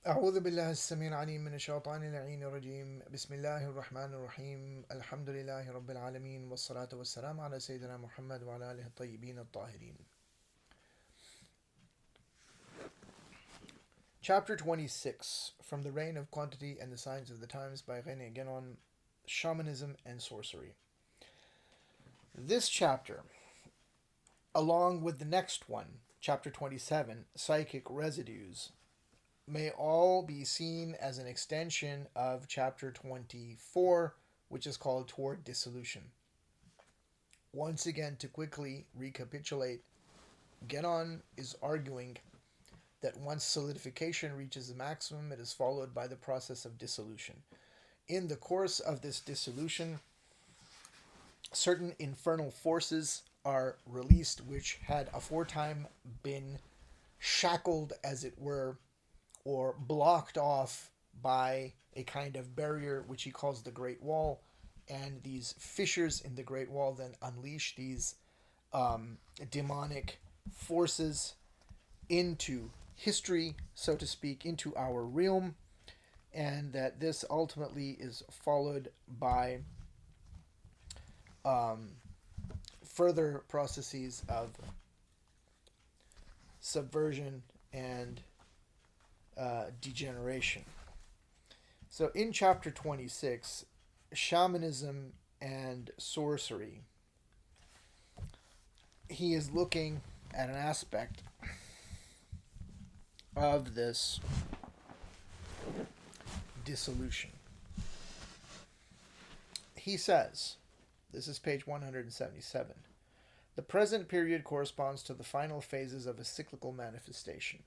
أعوذ بالله السميع العليم من الشيطان اللعين الرجيم بسم الله الرحمن الرحيم الحمد لله رب العالمين والصلاة والسلام على سيدنا محمد وعلى آله الطيبين الطاهرين. Chapter 26 From the Reign of Quantity and the Signs of the Times by René Guénon, Shamanism and Sorcery. This chapter, along with the next one, chapter 27, Psychic Residues, may all be seen as an extension of chapter 24, which is called Toward Dissolution. Once again, to quickly recapitulate, Guénon is arguing that once solidification reaches the maximum, it is followed by the process of dissolution. In the course of this dissolution, certain infernal forces are released which had aforetime been shackled, as it were, or blocked off by a kind of barrier which he calls the Great Wall. And these fissures in the Great Wall then unleash these demonic forces into history, so to speak, into our realm, and that this ultimately is followed by um, further processes of subversion and degeneration. So in chapter 26, Shamanism and Sorcery, he is looking at an aspect of this dissolution. He says, this is page 177, the present period corresponds to the final phases of a cyclical manifestation.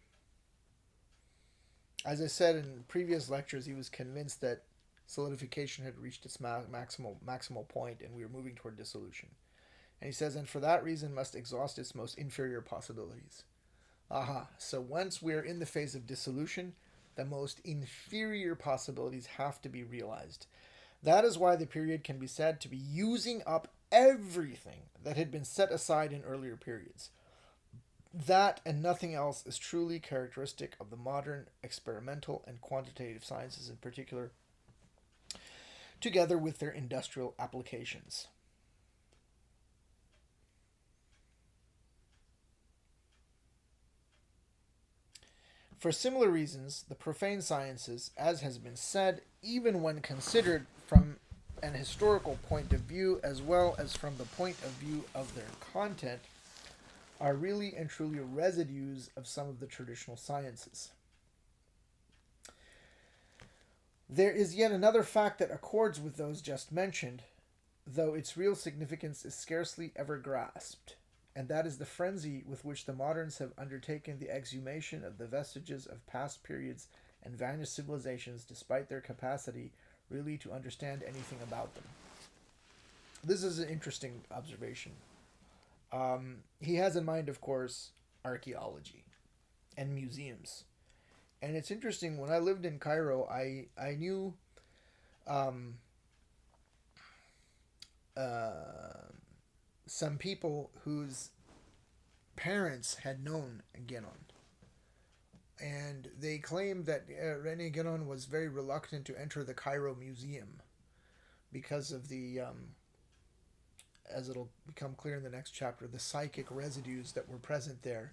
As I said in previous lectures, he was convinced that solidification had reached its maximal point and we were moving toward dissolution. And he says, and for that reason must exhaust its most inferior possibilities. Aha, so once we're in the phase of dissolution, the most inferior possibilities have to be realized. That is why the period can be said to be using up everything that had been set aside in earlier periods. That and nothing else is truly characteristic of the modern experimental and quantitative sciences in particular, together with their industrial applications. For similar reasons, the profane sciences, as has been said, even when considered from an historical point of view as well as from the point of view of their content, are really and truly residues of some of the traditional sciences. There is yet another fact that accords with those just mentioned, though its real significance is scarcely ever grasped, and that is the frenzy with which the moderns have undertaken the exhumation of the vestiges of past periods and vanished civilizations despite their capacity really to understand anything about them. This is an interesting observation. He has in mind, of course, archaeology and museums. And it's interesting, when I lived in Cairo, I knew um, uh, some people whose parents had known Guénon. And they claimed that René Guénon was very reluctant to enter the Cairo Museum because of as it'll become clear in the next chapter, the psychic residues that were present there.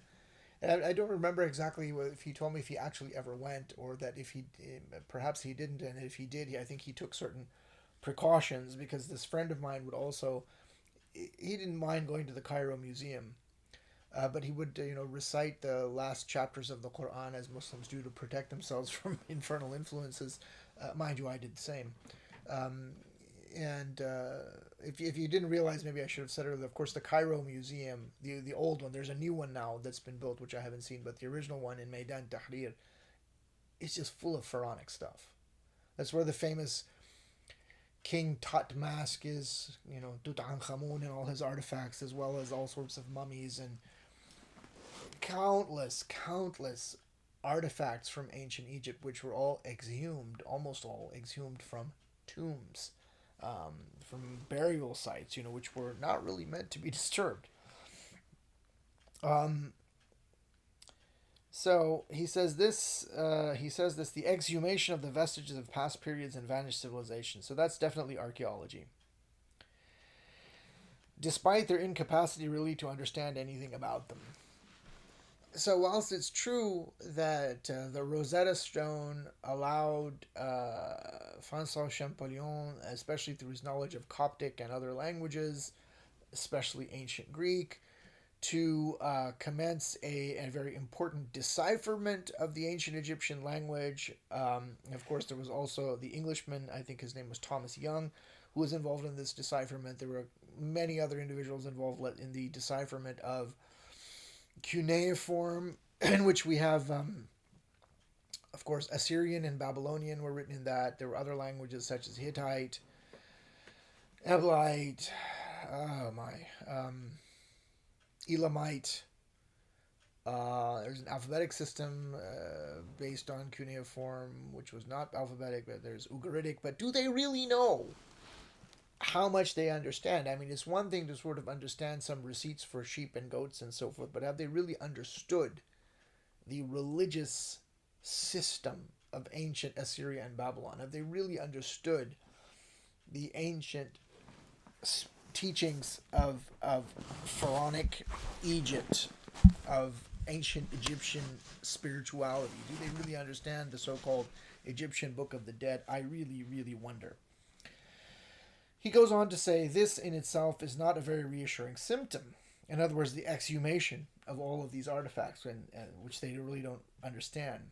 And I don't remember exactly if he told me if he actually ever went, or that if he perhaps he didn't, and if he did, I think he took certain precautions, because this friend of mine would also, he didn't mind going to the Cairo Museum, but he would recite the last chapters of the Quran as Muslims do to protect themselves from infernal influences. Mind you, I did the same. Um, and if you didn't realize, maybe I should have said earlier, of course, the Cairo Museum, the old one, there's a new one now that's been built, which I haven't seen, but the original one in Meydan Tahrir is just full of pharaonic stuff. That's where the famous King Tut mask is, Tutankhamun and all his artifacts, as well as all sorts of mummies and countless artifacts from ancient Egypt, which were all exhumed, almost all exhumed from tombs, from burial sites, which were not really meant to be disturbed. Um, So he says this. The exhumation of the vestiges of past periods and vanished civilizations. So that's definitely archaeology. Despite their incapacity really to understand anything about them. So whilst it's true that the Rosetta Stone allowed François Champollion, especially through his knowledge of Coptic and other languages, especially ancient Greek, to commence a very important decipherment of the ancient Egyptian language. Of course, there was also the Englishman, I think his name was Thomas Young, who was involved in this decipherment. There were many other individuals involved in the decipherment of cuneiform, in which we have, of course, Assyrian and Babylonian were written in that. There were other languages such as Hittite, Ebelite, Elamite. There's an alphabetic system based on cuneiform, which was not alphabetic, but there's Ugaritic. But do they really know how much they understand? I mean, it's one thing to sort of understand some receipts for sheep and goats and so forth, but have they really understood the religious system of ancient Assyria and Babylon? Have they really understood the ancient teachings of pharaonic Egypt, of ancient Egyptian spirituality? Do they really understand the so-called Egyptian Book of the Dead? I really, really wonder. He goes on to say, this in itself is not a very reassuring symptom. In other words, the exhumation of all of these artifacts, which they really don't understand.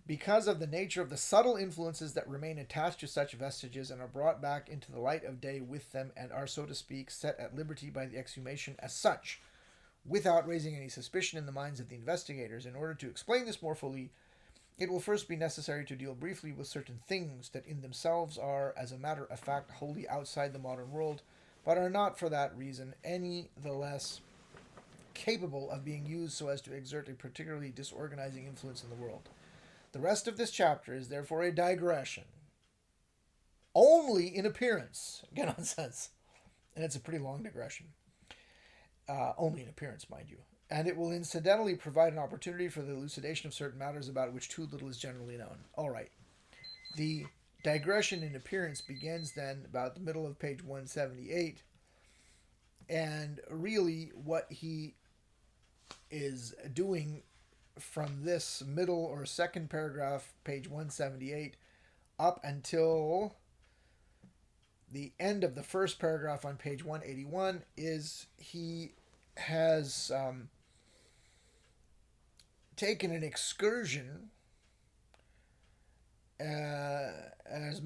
Because of the nature of the subtle influences that remain attached to such vestiges and are brought back into the light of day with them and are, so to speak, set at liberty by the exhumation as such, without raising any suspicion in the minds of the investigators. In order to explain this more fully, it will first be necessary to deal briefly with certain things that in themselves are, as a matter of fact, wholly outside the modern world, but are not for that reason any the less capable of being used so as to exert a particularly disorganizing influence in the world. The rest of this chapter is therefore a digression, only in appearance. Get on sense. And it's a pretty long digression. Only in appearance, mind you. And it will incidentally provide an opportunity for the elucidation of certain matters about which too little is generally known. All right. The digression in appearance begins then about the middle of page 178. And really what he is doing from this middle or second paragraph, page 178, up until the end of the first paragraph on page 181 is he has taken an excursion, has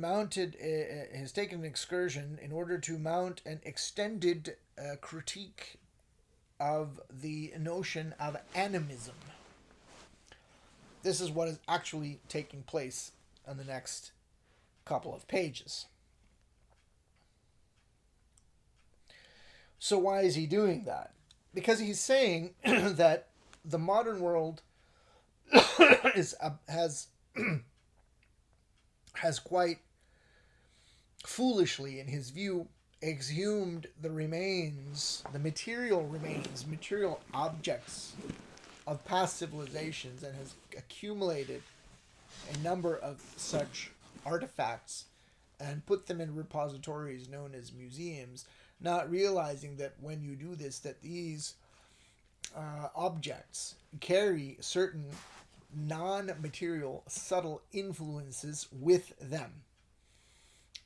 taken an excursion in order to mount an extended critique of the notion of animism. This is what is actually taking place on the next couple of pages. So why is he doing that? Because he's saying that the modern world has quite foolishly, in his view, exhumed the material objects of past civilizations, and has accumulated a number of such artifacts and put them in repositories known as museums, not realizing that when you do this, that these objects carry certain non-material subtle influences with them.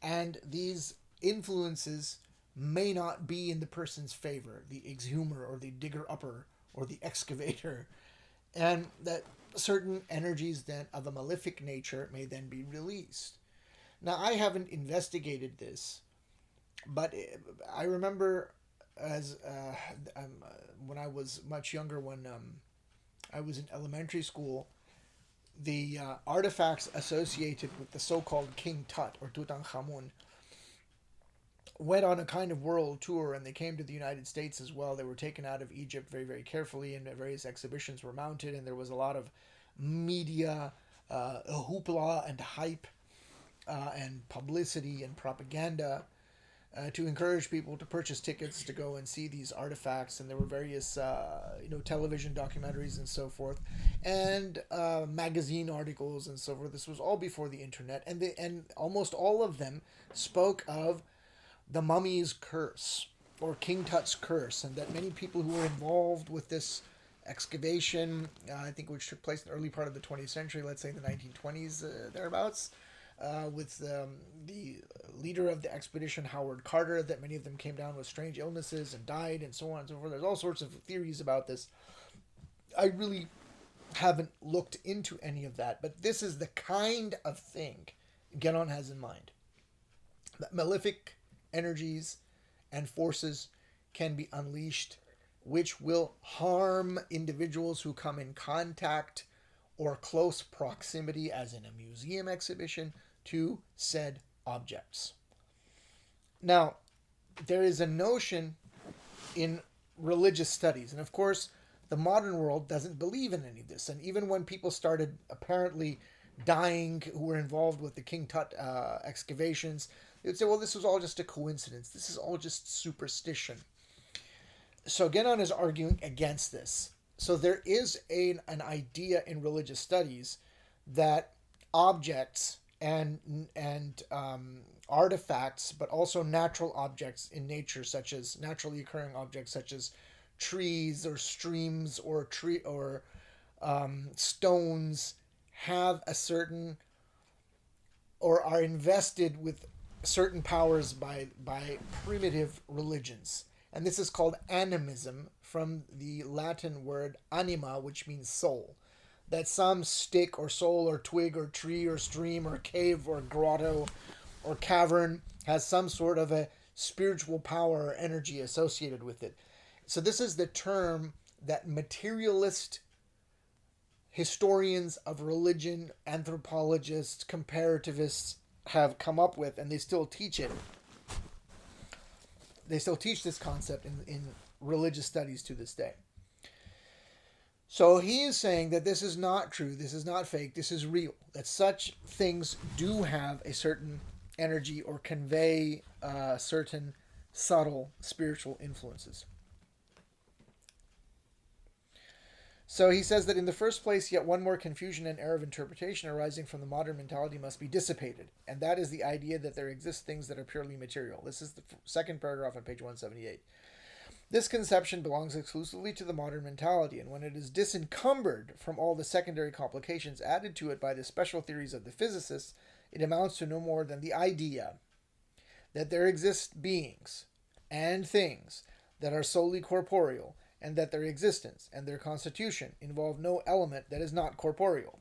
And these influences may not be in the person's favor, the exhumer or the digger-upper or the excavator, and that certain energies then of a malefic nature may then be released. Now, I haven't investigated this, but I remember when I was much younger, when I was in elementary school, the artifacts associated with the so-called King Tut, or Tutankhamun, went on a kind of world tour, and they came to the United States as well. They were taken out of Egypt very, very carefully, and various exhibitions were mounted, and there was a lot of media hoopla and hype and publicity and propaganda to encourage people to purchase tickets to go and see these artifacts. And there were various, television documentaries and so forth, and magazine articles and so forth. This was all before the internet, and almost all of them spoke of the mummy's curse or King Tut's curse, and that many people who were involved with this excavation, I think which took place in the early part of the 20th century, let's say the 1920s, thereabouts, with the leader of the expedition, Howard Carter, that many of them came down with strange illnesses and died and so on and so forth. There's all sorts of theories about this. I really haven't looked into any of that, but this is the kind of thing Genon has in mind. That malefic energies and forces can be unleashed, which will harm individuals who come in contact or close proximity, as in a museum exhibition, to said objects. Now, there is a notion in religious studies, and of course, the modern world doesn't believe in any of this. And even when people started apparently dying who were involved with the King Tut excavations, they would say, well, this was all just a coincidence. This is all just superstition. So Genon is arguing against this. So there is an idea in religious studies that objects and artifacts, but also natural objects in nature, such as naturally occurring objects, such as trees or streams or stones, have a certain or are invested with certain powers by primitive religions. And this is called animism, from the Latin word anima, which means soul. That some stick or soul or twig or tree or stream or cave or grotto or cavern has some sort of a spiritual power or energy associated with it. So this is the term that materialist historians of religion, anthropologists, comparativists have come up with, and they still teach it. They still teach this concept in religious studies to this day. So he is saying that this is not true, this is not fake, this is real. That such things do have a certain energy or convey certain subtle spiritual influences. So he says that in the first place, yet one more confusion and error of interpretation arising from the modern mentality must be dissipated, and that is the idea that there exist things that are purely material. This is the second paragraph on page 178. This conception belongs exclusively to the modern mentality, and when it is disencumbered from all the secondary complications added to it by the special theories of the physicists, it amounts to no more than the idea that there exist beings and things that are solely corporeal, and that their existence and their constitution involve no element that is not corporeal.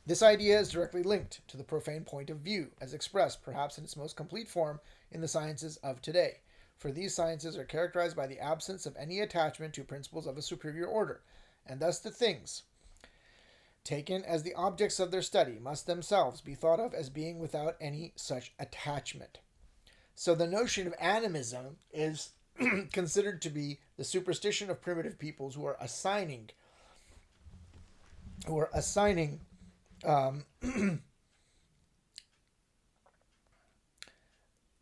This idea is directly linked to the profane point of view, as expressed, perhaps in its most complete form, in the sciences of today. For these sciences are characterized by the absence of any attachment to principles of a superior order, and thus the things taken as the objects of their study must themselves be thought of as being without any such attachment. So the notion of animism is considered to be the superstition of primitive peoples who are assigning a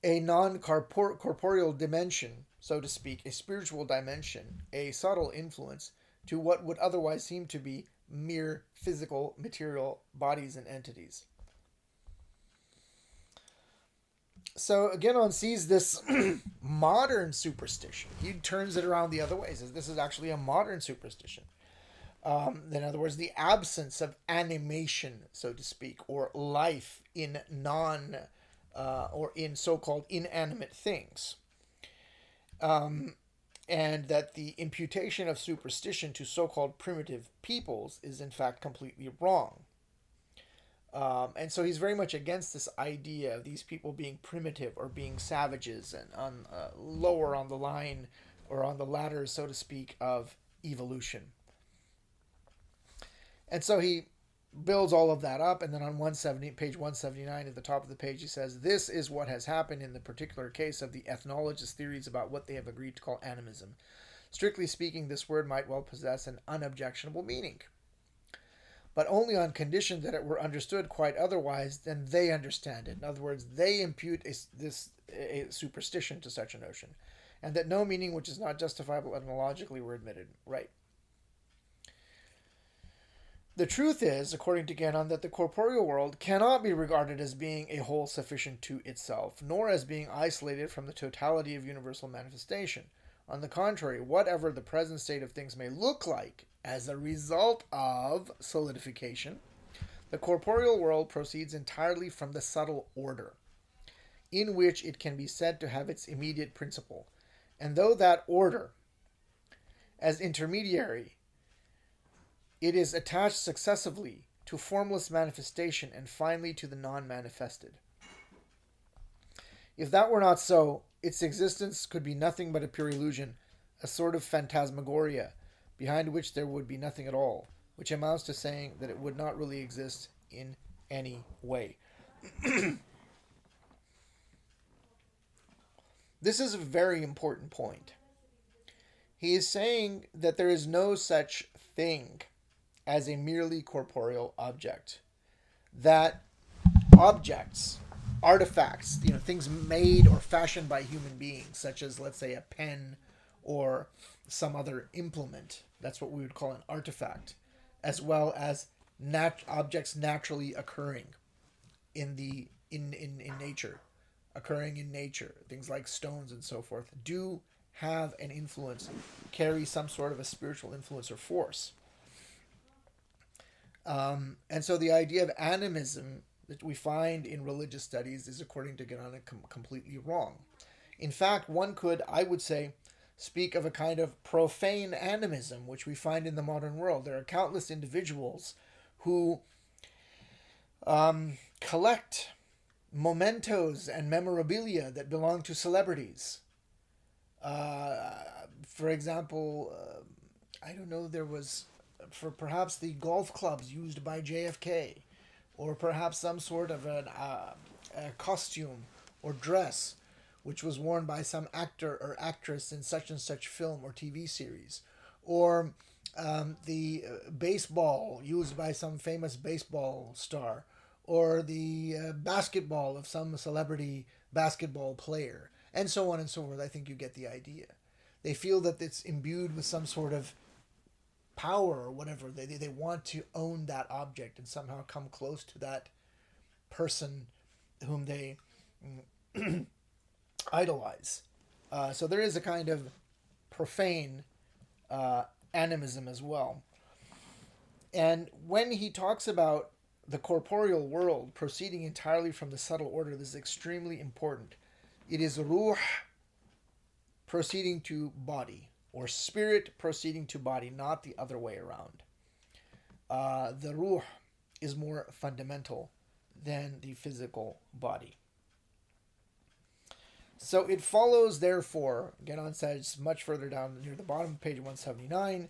non-corporeal dimension, so to speak, a spiritual dimension, a subtle influence to what would otherwise seem to be mere physical, material bodies and entities. So Genon sees this modern superstition. He turns it around the other way. He says this is actually a modern superstition. In other words, the absence of animation, so to speak, or life in or in so-called inanimate things. And that the imputation of superstition to so-called primitive peoples is in fact completely wrong. And so he's very much against this idea of these people being primitive or being savages and lower on the line or on the ladder, so to speak, of evolution. And so he builds all of that up, and then on page 179 at the top of the page, he says, this is what has happened in the particular case of the ethnologists' theories about what they have agreed to call animism. Strictly speaking, this word might well possess an unobjectionable meaning. but only on condition that it were understood quite otherwise than they understand it. In other words, they impute a superstition to such a notion, and that no meaning which is not justifiable etymologically were admitted. Right. The truth is, according to Genon, that the corporeal world cannot be regarded as being a whole sufficient to itself, nor as being isolated from the totality of universal manifestation. On the contrary, whatever the present state of things may look like as a result of solidification, the corporeal world proceeds entirely from the subtle order, in which it can be said to have its immediate principle. And though that order, as intermediary, it is attached successively to formless manifestation and finally to the non-manifested. If that were not so, its existence could be nothing but a pure illusion, a sort of phantasmagoria, behind which there would be nothing at all, which amounts to saying that it would not really exist in any way. This is a very important point. He is saying that there is no such thing as a merely corporeal object. That objects, artifacts, things made or fashioned by human beings, such as, let's say, a pen or some other implement, that's what we would call an artifact, as well as objects naturally occurring in nature, things like stones and so forth, do have an influence, carry some sort of a spiritual influence or force. And so the idea of animism that we find in religious studies is, according to Genon, completely wrong. In fact, one could, I would say, speak of a kind of profane animism, which we find in the modern world. There are countless individuals who collect mementos and memorabilia that belong to celebrities. For example, I don't know, there was, for perhaps the golf clubs used by JFK, or perhaps some sort of a costume or dress which was worn by some actor or actress in such and such film or TV series, or the baseball used by some famous baseball star, or the basketball of some celebrity basketball player, and so on and so forth. I think you get the idea. They feel that it's imbued with some sort of power or whatever. They want to own that object and somehow come close to that person whom they idolize. So there is a kind of profane animism as well. And when he talks about the corporeal world proceeding entirely from the subtle order, this is extremely important. It is ruh proceeding to body, or spirit proceeding to body, not the other way around. The ruh is more fundamental than the physical body. So it follows, therefore, Genon says much further down near the bottom of page 179,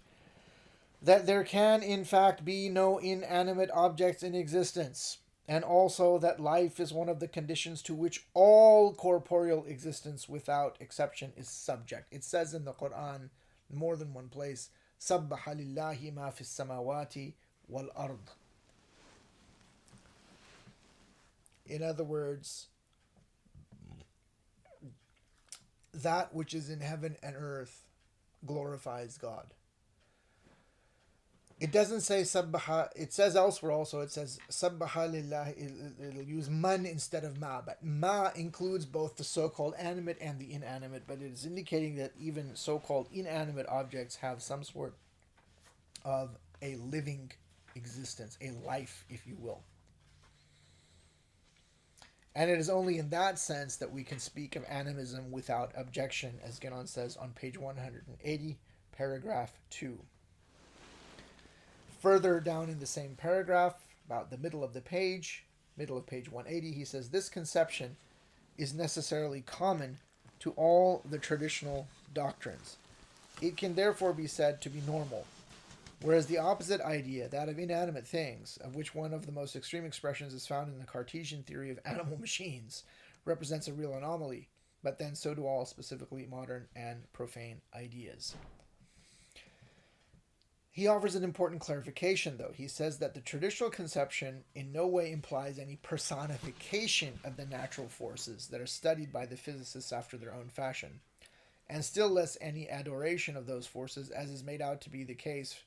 that there can in fact be no inanimate objects in existence, and also that life is one of the conditions to which all corporeal existence without exception is subject. It says in the Quran, in more than one place, سَبَّحَ لِلَّهِ مَا فِي السَّمَاوَاتِ وَالْأَرْضِ. In other words, that which is in heaven and earth glorifies God. It doesn't say sabbaha. It says elsewhere also, it says sabbaha lillah. It'll use man instead of ma. But ma includes both the so-called animate and the inanimate. But it is indicating that even so-called inanimate objects have some sort of a living existence, a life, if you will. And it is only in that sense that we can speak of animism without objection, as Genon says on page 180, paragraph 2. Further down in the same paragraph, about the middle of page 180, he says, this conception is necessarily common to all the traditional doctrines. It can therefore be said to be normal, whereas the opposite idea, that of inanimate things, of which one of the most extreme expressions is found in the Cartesian theory of animal machines, represents a real anomaly, but then so do all specifically modern and profane ideas. He offers an important clarification, though. He says that the traditional conception in no way implies any personification of the natural forces that are studied by the physicists after their own fashion, and still less any adoration of those forces, as is made out to be the case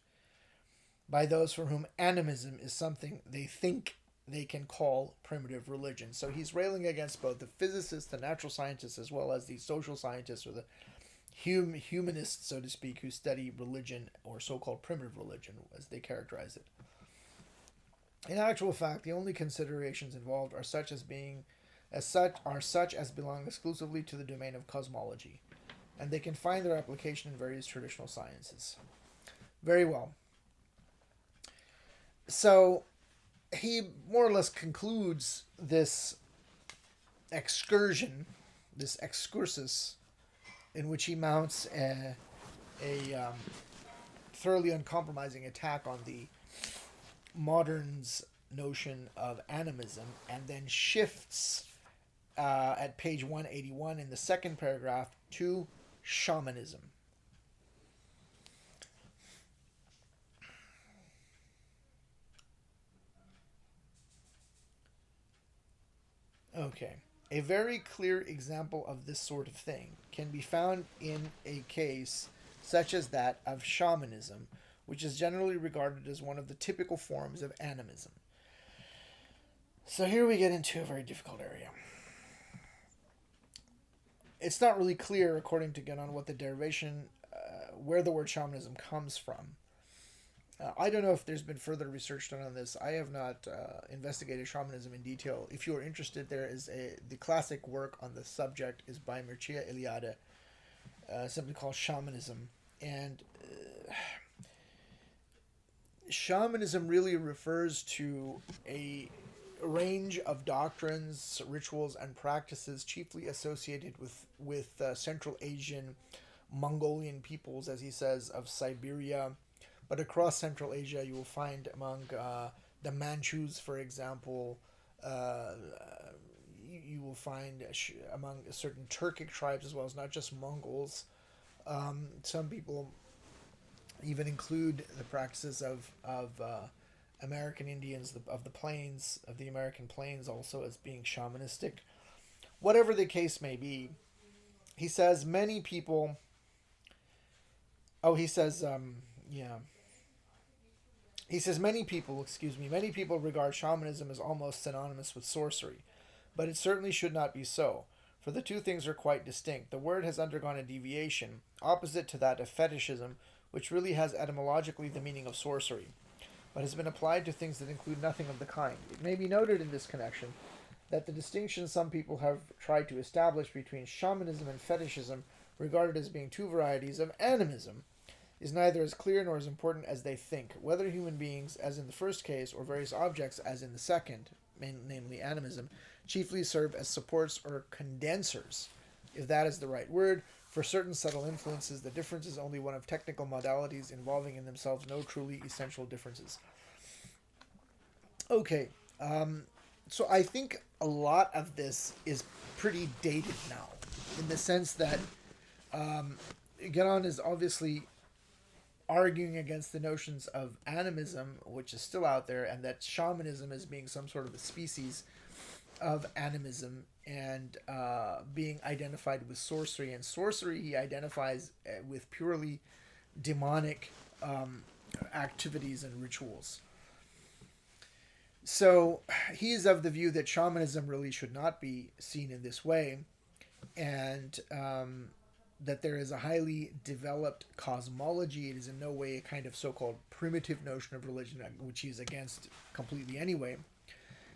by those for whom animism is something they think they can call primitive religion. So he's railing against both the physicists, the natural scientists, as well as the social scientists or the humanists, so to speak, who study religion, or so-called primitive religion, as they characterize it. In actual fact, the only considerations involved are such as belong exclusively to the domain of cosmology, and they can find their application in various traditional sciences. Very well. So he more or less concludes this excursion, this excursus, in which he mounts a thoroughly uncompromising attack on the moderns' notion of animism, and then shifts at page 181 in the second paragraph to shamanism. Okay. A very clear example of this sort of thing can be found in a case such as that of shamanism, which is generally regarded as one of the typical forms of animism. So here we get into a very difficult area. It's not really clear, according to Ganon, what the derivation, where the word shamanism comes from. I don't know if there's been further research done on this. I have not investigated shamanism in detail. If you are interested, there is the classic work on the subject is by Mircea Eliade, simply called Shamanism. And shamanism really refers to a range of doctrines, rituals, and practices chiefly associated with Central Asian Mongolian peoples, as he says, of Siberia. But across Central Asia, you will find among the Manchus, for example, you will find among certain Turkic tribes as well as not just Mongols. Some people even include the practices of American Indians of the plains, of the American plains, also as being shamanistic. Whatever the case may be, he says many people. Oh, he says, yeah. He says many people regard shamanism as almost synonymous with sorcery, but it certainly should not be so, for the two things are quite distinct. The word has undergone a deviation, opposite to that of fetishism, which really has etymologically the meaning of sorcery, but has been applied to things that include nothing of the kind. It may be noted in this connection that the distinction some people have tried to establish between shamanism and fetishism, regarded as being two varieties of animism, is neither as clear nor as important as they think. Whether human beings, as in the first case, or various objects, as in the second, namely animism, chiefly serve as supports or condensers, if that is the right word, for certain subtle influences, the difference is only one of technical modalities involving in themselves no truly essential differences. Okay, so I think a lot of this is pretty dated now, in the sense that Ganon is obviously arguing against the notions of animism, which is still out there, and that shamanism as being some sort of a species of animism, and being identified with sorcery. And sorcery he identifies with purely demonic activities and rituals. So he is of the view that shamanism really should not be seen in this way, and that there is a highly developed cosmology. It is in no way a kind of so-called primitive notion of religion, which he is against completely anyway.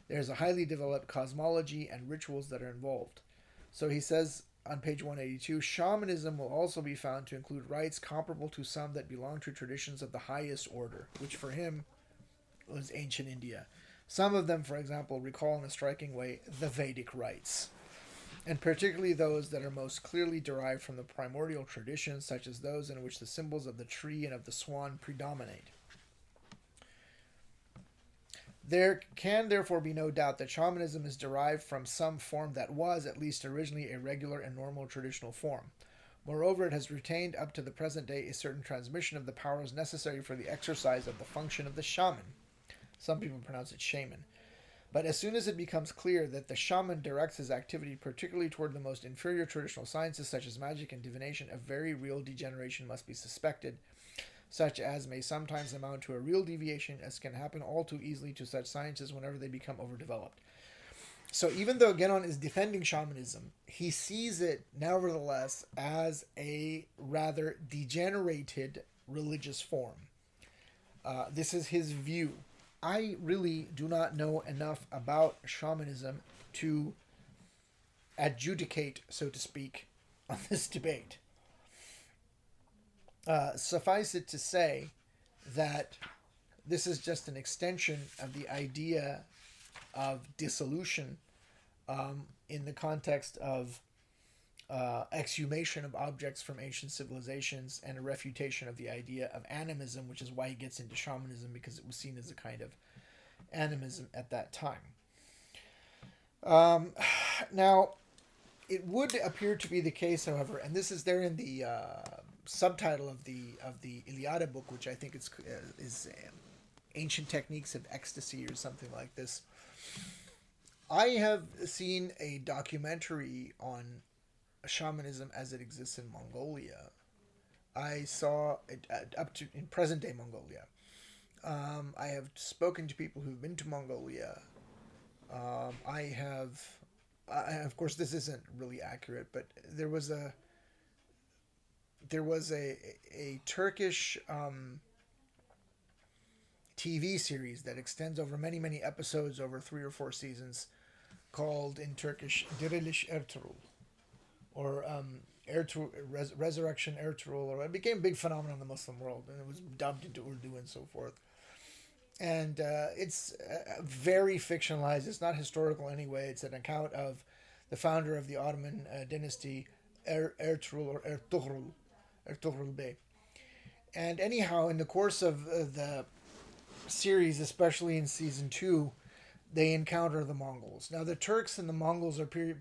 There's a highly developed cosmology and rituals that are involved. So he says on page 182, shamanism will also be found to include rites comparable to some that belong to traditions of the highest order, which for him was ancient India. Some of them, for example, recall in a striking way the Vedic rites, and particularly those that are most clearly derived from the primordial traditions, such as those in which the symbols of the tree and of the swan predominate. There can therefore be no doubt that shamanism is derived from some form that was, at least originally, a regular and normal traditional form. Moreover, it has retained up to the present day a certain transmission of the powers necessary for the exercise of the function of the shaman. Some people pronounce it shaman. But as soon as it becomes clear that the shaman directs his activity particularly toward the most inferior traditional sciences such as magic and divination, a very real degeneration must be suspected, such as may sometimes amount to a real deviation, as can happen all too easily to such sciences whenever they become overdeveloped. So even though Genon is defending shamanism, he sees it nevertheless as a rather degenerated religious form. This is his view. I really do not know enough about shamanism to adjudicate, so to speak, on this debate. Suffice it to say that this is just an extension of the idea of dissolution in the context of exhumation of objects from ancient civilizations and a refutation of the idea of animism, which is why he gets into shamanism, because it was seen as a kind of animism at that time. Now, it would appear to be the case, however, and this is there in the subtitle of the Iliada book, which I think is Ancient Techniques of Ecstasy or something like this. I have seen a documentary on shamanism as it exists in Mongolia. I saw it up to in present day Mongolia. I have spoken to people who've been to Mongolia. Of course, this isn't really accurate, but there was a Turkish TV series that extends over many episodes over 3 or 4 seasons, called in Turkish Dirilish Ertuğrul, or Resurrection Ertuğrul, or it became a big phenomenon in the Muslim world, and it was dubbed into Urdu and so forth. And it's very fictionalized. It's not historical anyway. It's an account of the founder of the Ottoman dynasty, Ertuğrul or Ertuğrul Bey. And anyhow, in the course of the series, especially in season 2, they encounter the Mongols. Now, the Turks and the Mongols are different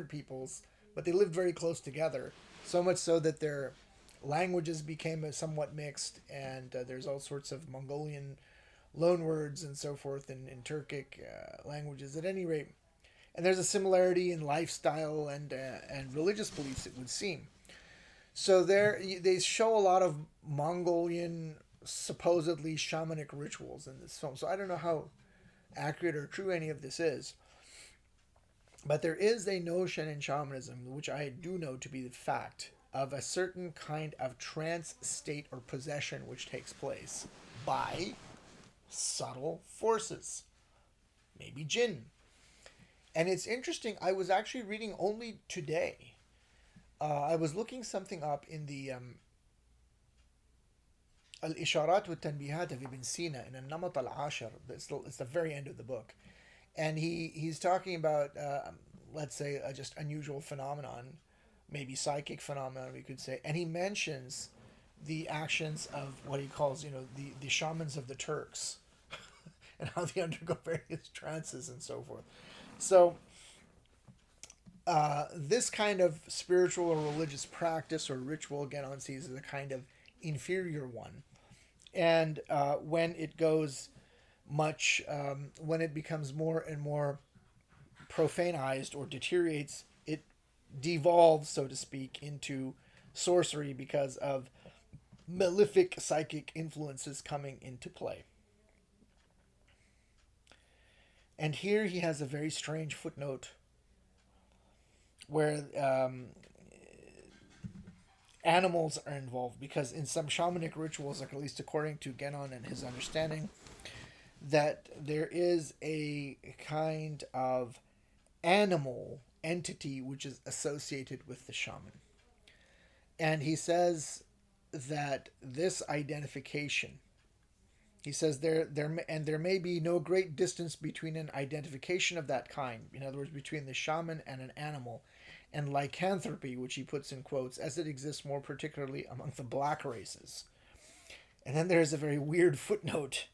peoples, but they lived very close together. So much so that their languages became somewhat mixed, and there's all sorts of Mongolian loanwords and so forth in Turkic languages. At any rate, and there's a similarity in lifestyle and religious beliefs, it would seem. So they show a lot of Mongolian supposedly shamanic rituals in this film. So I don't know how accurate or true any of this is, but there is a notion in shamanism, which I do know to be the fact, of a certain kind of trance state or possession which takes place by subtle forces, maybe jinn. And it's interesting, I was actually reading only today, I was looking something up in the Al-Isharat wa Tanbihat of Ibn Sina in An-Namat al-Ashar. It's the very end of the book. And he's talking about, let's say, just unusual phenomenon, maybe psychic phenomenon, we could say. And he mentions the actions of what he calls, the shamans of the Turks and how they undergo various trances and so forth. So, this kind of spiritual or religious practice or ritual, Genon sees as a kind of inferior one. And when it goes when it becomes more and more profanized or deteriorates, it devolves, so to speak, into sorcery because of malefic psychic influences coming into play. And here he has a very strange footnote where animals are involved, because in some shamanic rituals, like at least according to Genon and his understanding, that there is a kind of animal entity which is associated with the shaman. And he says that this identification, he says there may be no great distance between an identification of that kind, in other words, between the shaman and an animal, and lycanthropy, which he puts in quotes, as it exists more particularly among the black races. And then there's a very weird footnote.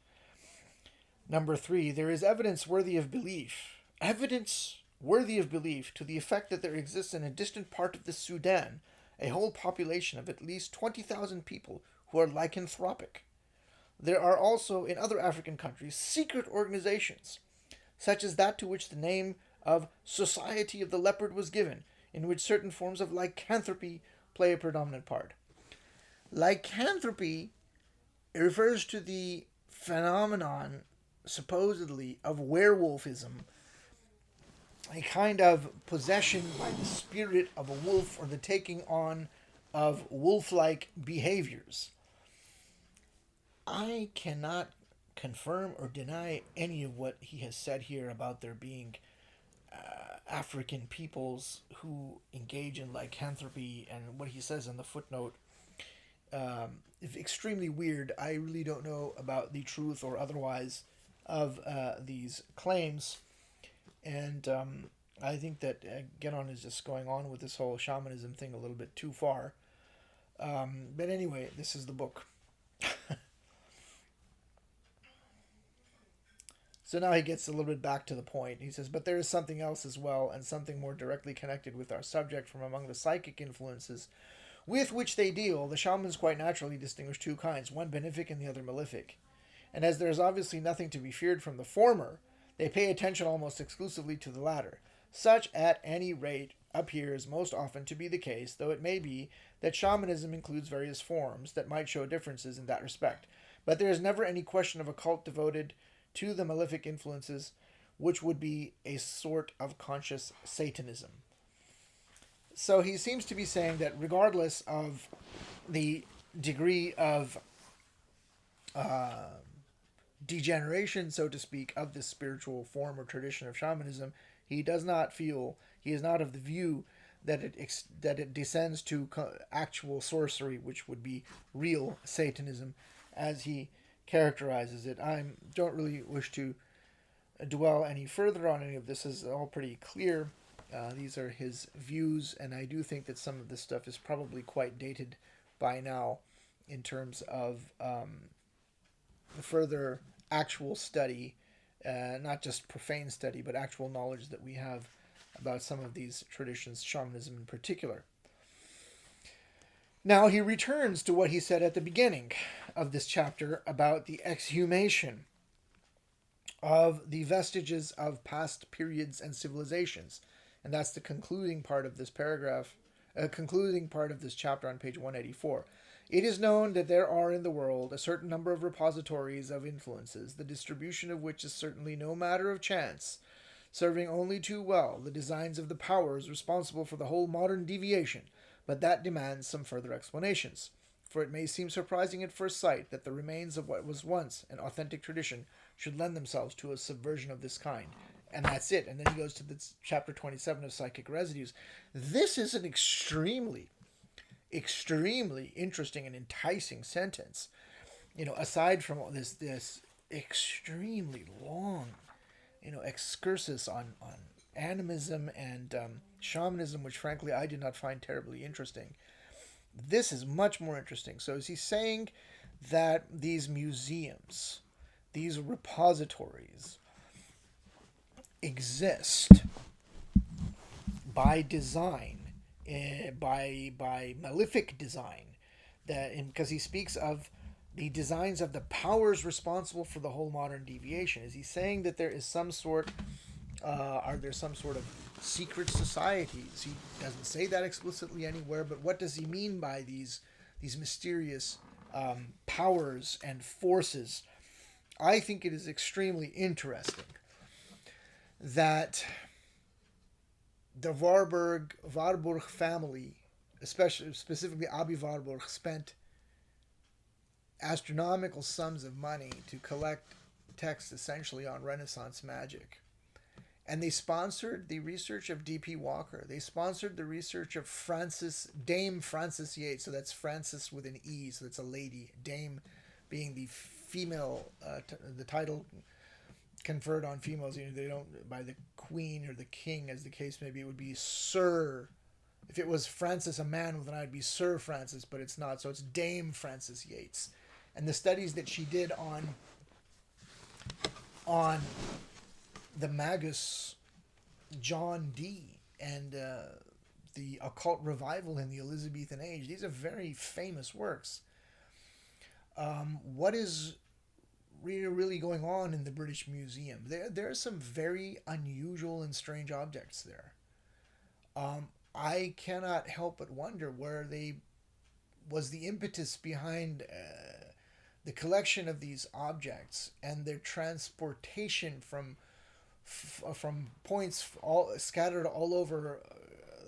Number 3, there is evidence worthy of belief to the effect that there exists in a distant part of the Sudan a whole population of at least 20,000 people who are lycanthropic. There are also, in other African countries, secret organizations, such as that to which the name of Society of the Leopard was given, in which certain forms of lycanthropy play a predominant part. Lycanthropy refers to the phenomenon, supposedly, of werewolfism, a kind of possession by the spirit of a wolf or the taking on of wolf-like behaviors. I cannot confirm or deny any of what he has said here about there being African peoples who engage in lycanthropy, and what he says in the footnote is extremely weird. I really don't know about the truth or otherwise of these claims, and I think that Genon is just going on with this whole shamanism thing a little bit too far. But anyway, this is the book. So now he gets a little bit back to the point. He says, but there is something else as well, and something more directly connected with our subject from among the psychic influences with which they deal. The shamans quite naturally distinguish two kinds, one benefic and the other malefic. And as there is obviously nothing to be feared from the former, they pay attention almost exclusively to the latter. Such, at any rate, appears most often to be the case, though it may be that shamanism includes various forms that might show differences in that respect. But there is never any question of a cult devoted to the malefic influences, which would be a sort of conscious Satanism. So he seems to be saying that regardless of the degree of degeneration, so to speak, of this spiritual form or tradition of shamanism, he is not of the view that it descends to actual sorcery, which would be real Satanism, as he characterizes it. I don't really wish to dwell any further on any of this. Is all pretty clear. These are his views, and I do think that some of this stuff is probably quite dated by now in terms of the further actual study, not just profane study, but actual knowledge that we have about some of these traditions, shamanism in particular. Now he returns to what he said at the beginning of this chapter about the exhumation of the vestiges of past periods and civilizations. And that's the concluding part of this paragraph, concluding part of this chapter on page 184. It is known that there are in the world a certain number of repositories of influences, the distribution of which is certainly no matter of chance, serving only too well the designs of the powers responsible for the whole modern deviation, but that demands some further explanations. For it may seem surprising at first sight that the remains of what was once an authentic tradition should lend themselves to a subversion of this kind. And that's it. And then he goes to chapter 27 of Psychic Residues. This is an extremely, extremely interesting and enticing sentence. Aside from this extremely long, excursus on animism and shamanism, which frankly I did not find terribly interesting. This is much more interesting. So is he saying that these museums, these repositories, exist by design, by malefic design, because he speaks of the designs of the powers responsible for the whole modern deviation? Is he saying that there is some sort are there some sort of secret societies? He doesn't say that explicitly anywhere, but what does he mean by these mysterious powers and forces? I think it is extremely interesting that the Warburg family, specifically Abi Warburg, spent astronomical sums of money to collect texts essentially on Renaissance magic. And they sponsored the research of D.P. Walker. They sponsored the research of Dame Frances Yates. So that's Frances with an E, so that's a lady. Dame being the female, the title conferred on females. They don't, by the queen or the king, as the case may be, it would be Sir. If it was Francis, a man with an I, it'd be Sir Francis, but it's not. So it's Dame Frances Yates. And the studies that she did on the Magus John Dee and the occult revival in the Elizabethan age. These are very famous works. What is really going on in the British Museum? There are some very unusual and strange objects there. I cannot help but wonder where they was the impetus behind the collection of these objects and their transportation from points all scattered all over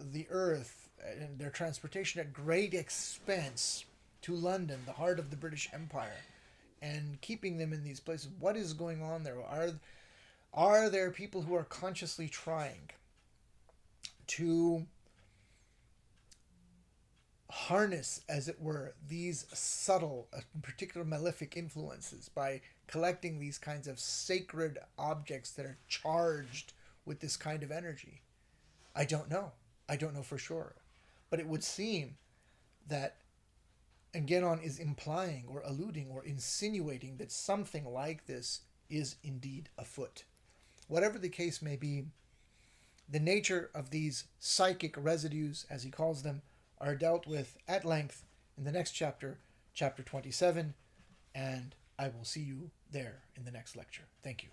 the earth, and their transportation at great expense to London, the heart of the British Empire, and keeping them in these places. What is going on there? Are there people who are consciously trying to harness, as it were, these subtle, particular malefic influences by collecting these kinds of sacred objects that are charged with this kind of energy? I don't know. I don't know for sure. But it would seem that Engenon is implying or alluding or insinuating that something like this is indeed afoot. Whatever the case may be, the nature of these psychic residues, as he calls them, are dealt with at length in the next chapter, chapter 27, and I will see you there in the next lecture. Thank you.